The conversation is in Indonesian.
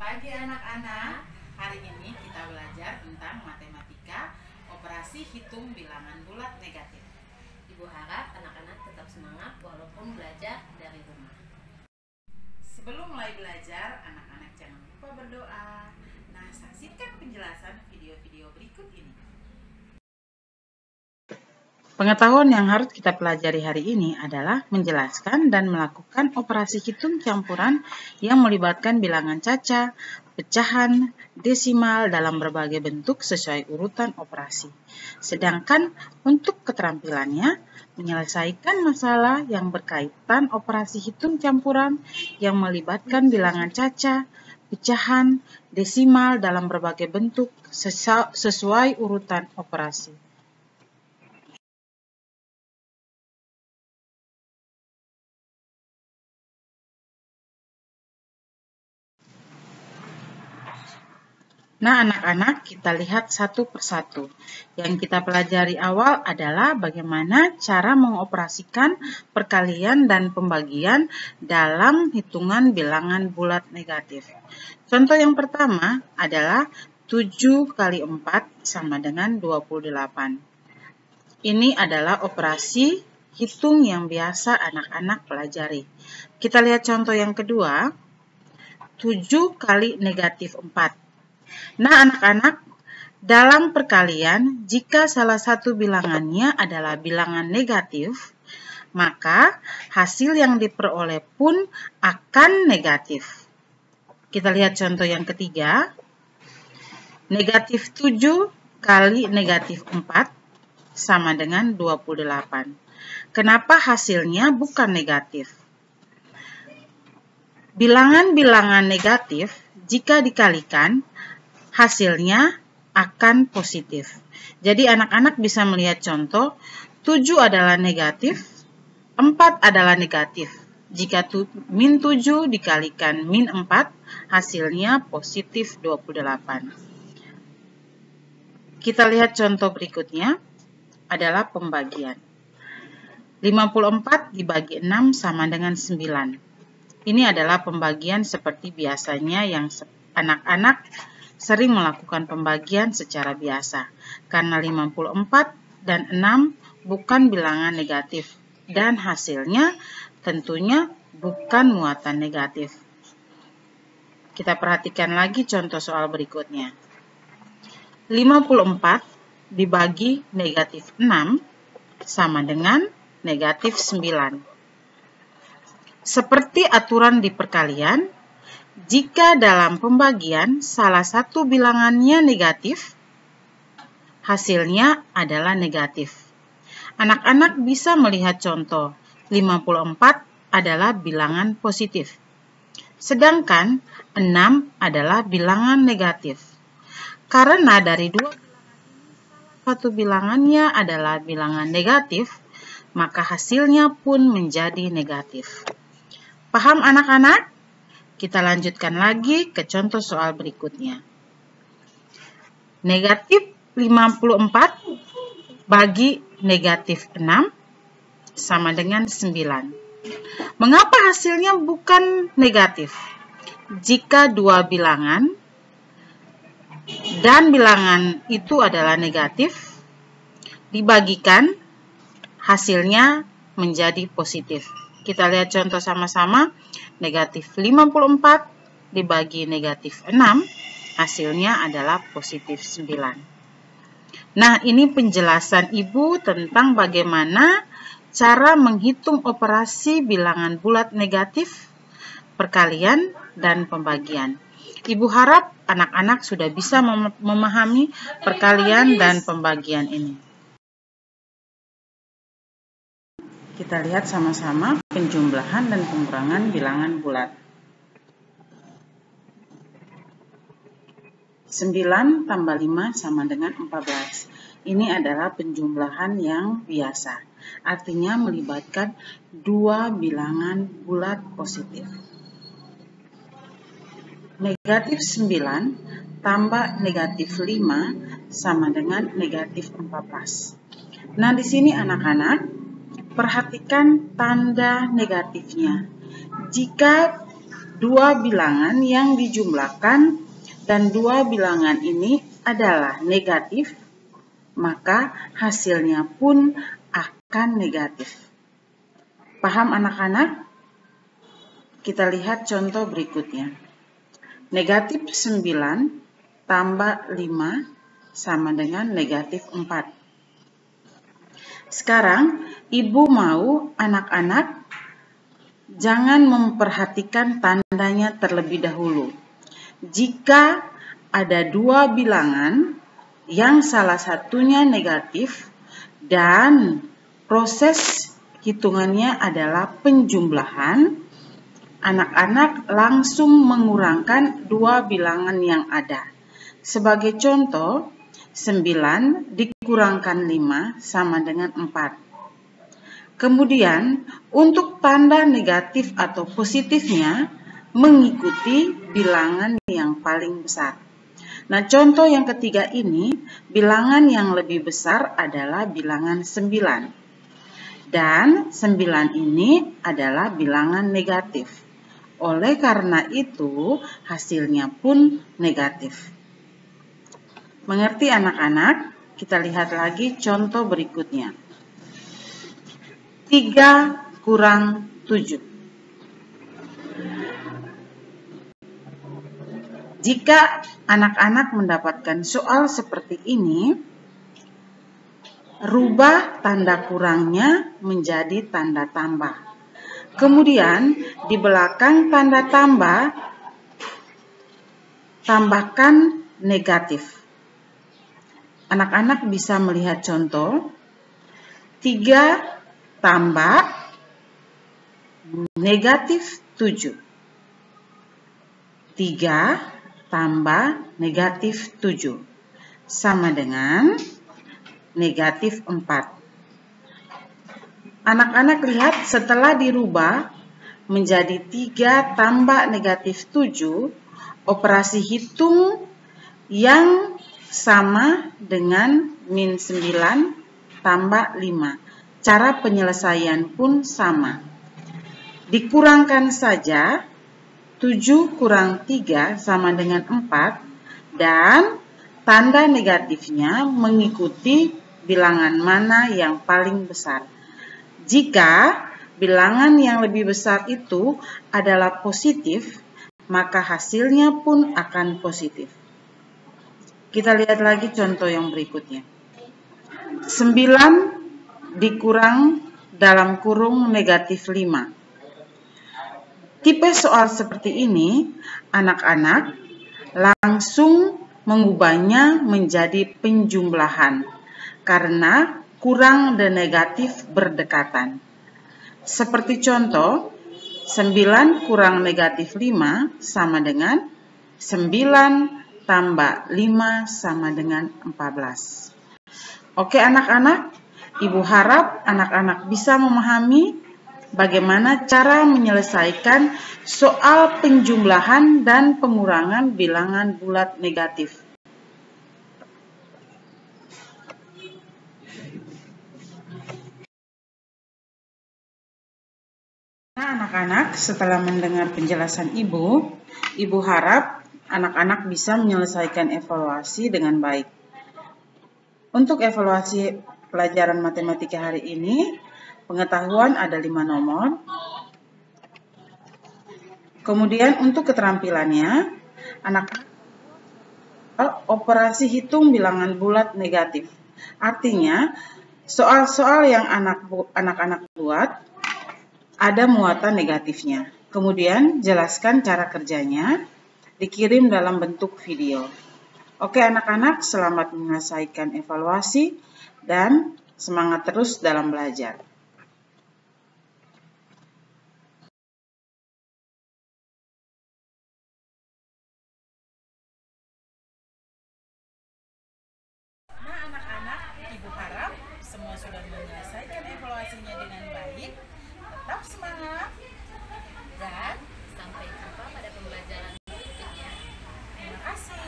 pagi anak-anak. Hari ini kita belajar tentang matematika, operasi hitung bilangan bulat negatif. Ibu harap anak-anak tetap semangat walaupun belajar dari rumah. Sebelum mulai belajar, anak-anak jangan lupa berdoa. Nah, saksikan penjelasan video-video berikut ini. Pengetahuan yang harus kita pelajari hari ini adalah menjelaskan dan melakukan operasi hitung campuran yang melibatkan bilangan caca, pecahan, desimal dalam berbagai bentuk sesuai urutan operasi. Sedangkan untuk keterampilannya, menyelesaikan masalah yang berkaitan operasi hitung campuran yang melibatkan bilangan caca, pecahan, desimal dalam berbagai bentuk sesuai urutan operasi. Nah, anak-anak, kita lihat satu persatu. Yang kita pelajari awal adalah bagaimana cara mengoperasikan perkalian dan pembagian dalam hitungan bilangan bulat negatif. Contoh yang pertama adalah 7 kali 4 sama dengan 28. Ini adalah operasi hitung yang biasa anak-anak pelajari. Kita lihat contoh yang kedua, 7 kali negatif 4. Nah, anak-anak, dalam perkalian, jika salah satu bilangannya adalah bilangan negatif, maka hasil yang diperoleh pun akan negatif. Kita lihat contoh yang ketiga, negatif 7 kali negatif 4 sama dengan 28. Kenapa hasilnya bukan negatif? Bilangan-bilangan negatif, jika dikalikan, hasilnya akan positif. Jadi anak-anak bisa melihat contoh, 7 adalah negatif, 4 adalah negatif. Jika min 7 dikalikan min 4, hasilnya positif 28. Kita lihat contoh berikutnya adalah pembagian. 54 dibagi 6 sama dengan 9. Ini adalah pembagian seperti biasanya yang anak-anak sering melakukan pembagian secara biasa, karena 54 dan 6 bukan bilangan negatif, dan hasilnya tentunya bukan muatan negatif. Kita perhatikan lagi contoh soal berikutnya. 54 dibagi negatif 6 sama dengan negatif 9. Seperti aturan di perkalian, jika dalam pembagian salah satu bilangannya negatif, hasilnya adalah negatif. Anak-anak bisa melihat contoh, 54 adalah bilangan positif. Sedangkan 6 adalah bilangan negatif. Karena dari dua bilangan ini, satu bilangannya adalah bilangan negatif, maka hasilnya pun menjadi negatif. Paham anak-anak? Kita lanjutkan lagi ke contoh soal berikutnya. Negatif 54 bagi negatif 6 sama dengan 9. Mengapa hasilnya bukan negatif? Jika dua bilangan dan bilangan itu adalah negatif, dibagikan, hasilnya menjadi positif. Kita lihat contoh sama-sama. Negatif 54 dibagi negatif 6, hasilnya adalah positif 9. Nah, ini penjelasan Ibu tentang bagaimana cara menghitung operasi bilangan bulat negatif, perkalian, dan pembagian. Ibu harap anak-anak sudah bisa memahami perkalian dan pembagian ini. Kita lihat sama-sama penjumlahan dan pengurangan bilangan bulat. 9 tambah 5 sama dengan 14. Ini adalah penjumlahan yang biasa. Artinya melibatkan dua bilangan bulat positif. Negatif 9 tambah negatif 5 sama dengan negatif 14. Nah, di sini anak-anak perhatikan tanda negatifnya. Jika dua bilangan yang dijumlahkan dan dua bilangan ini adalah negatif, maka hasilnya pun akan negatif. Paham anak-anak? Kita lihat contoh berikutnya. Negatif 9 tambah 5 sama dengan negatif 4. Sekarang ibu mau anak-anak jangan memperhatikan tandanya terlebih dahulu. Jika ada dua bilangan yang salah satunya negatif dan proses hitungannya adalah penjumlahan, anak-anak langsung mengurangkan dua bilangan yang ada. Sebagai contoh, 9 dikurangkan 5 sama dengan 4. Kemudian, untuk tanda negatif atau positifnya mengikuti bilangan yang paling besar. Nah, contoh yang ketiga ini, bilangan yang lebih besar adalah bilangan 9. Dan 9 ini adalah bilangan negatif. Oleh karena itu, hasilnya pun negatif. Mengerti anak-anak? Kita lihat lagi contoh berikutnya. 3 kurang 7. Jika anak-anak mendapatkan soal seperti ini, rubah tanda kurangnya menjadi tanda tambah. Kemudian di belakang tanda tambah, tambahkan negatif. Anak-anak bisa melihat contoh 3 tambah negatif 7. 3 tambah negatif 7 sama dengan negatif 4. Anak-anak lihat setelah dirubah menjadi 3 tambah negatif 7, operasi hitung yang sama dengan min 9 tambah 5. Cara penyelesaian pun sama. Dikurangkan saja 7 kurang 3 sama dengan 4 dan tanda negatifnya mengikuti bilangan mana yang paling besar. Jika bilangan yang lebih besar itu adalah positif, maka hasilnya pun akan positif. Kita lihat lagi contoh yang berikutnya. 9 dikurang dalam kurung negatif 5. Tipe soal seperti ini, anak-anak langsung mengubahnya menjadi penjumlahan karena kurang dan negatif berdekatan. Seperti contoh, 9 kurang negatif 5 sama dengan 9 tambah 5 sama dengan 14. Oke anak-anak, ibu harap anak-anak bisa memahami bagaimana cara menyelesaikan soal penjumlahan dan pengurangan bilangan bulat negatif. Nah anak-anak, setelah mendengar penjelasan ibu harap anak-anak bisa menyelesaikan evaluasi dengan baik. Untuk evaluasi pelajaran matematika hari ini, pengetahuan ada 5 nomor. Kemudian untuk keterampilannya, anak-anak operasi hitung bilangan bulat negatif. Artinya, soal-soal yang anak-anak buat ada muatan negatifnya. Kemudian jelaskan cara kerjanya, dikirim dalam bentuk video. Oke anak-anak, selamat menyelesaikan evaluasi dan semangat terus dalam belajar. Nah anak-anak, ibu harap semua sudah menyelesaikan evaluasinya dengan baik. Tetap semangat dan Sampai jumpa pada pembelajaran berikutnya. terima kasih.